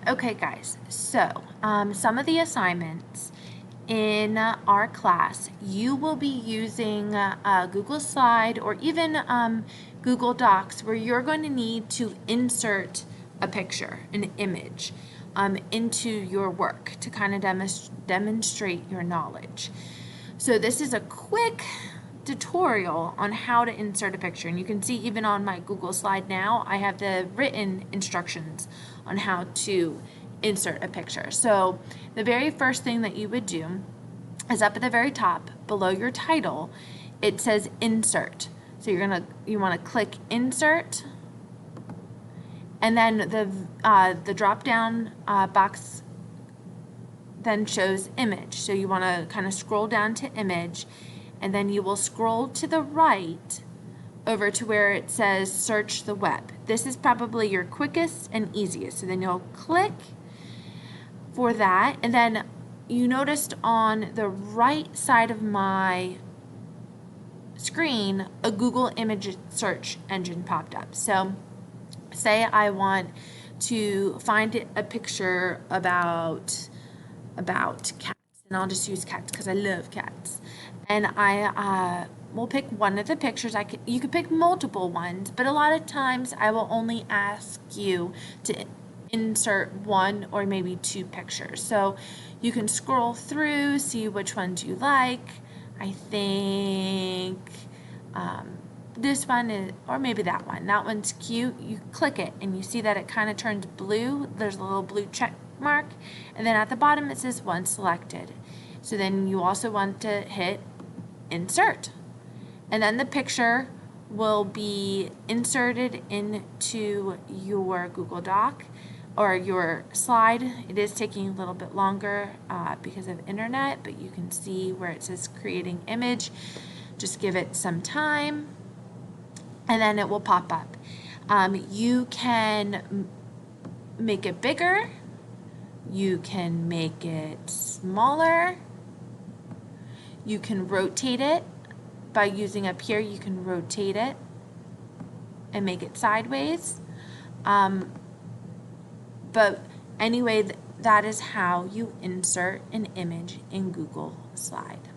Okay, guys, so some of the assignments in our class, you will be using Google Slide or even Google Docs, where you're going to need to insert a picture, an image, into your work to kind of demonstrate your knowledge. So this is a quick tutorial on how to insert a picture, and you can see even on my Google Slide now I have the written instructions on how to insert a picture. So the very first thing that you would do is up at the very top below your title, it says insert. So you want to click insert, and then the drop down box then shows image. So you want to kind of scroll down to image, and then you will scroll to the right over to where it says search the web. This is probably your quickest and easiest. So then you'll click for that, and then you noticed on the right side of my screen a Google image search engine popped up. So say I want to find a picture about cats, and I'll just use cats because I love cats. And I will pick one of the pictures. You could pick multiple ones, but a lot of times I will only ask you to insert one or maybe two pictures. So you can scroll through, see which ones you like. I think this one is, or maybe that one. That one's cute. You click it and you see that it kind of turns blue. There's a little blue check mark, and then at the bottom it says one selected. So then you also want to hit insert, and then the picture will be inserted into your Google Doc or your slide. It is taking a little bit longer because of internet, but you can see where it says creating image. Just give it some time, and then it will pop up. You can make it bigger, you can make it smaller, you can rotate it by using up here. You can rotate it and make it sideways. But anyway, that is how you insert an image in Google Slide.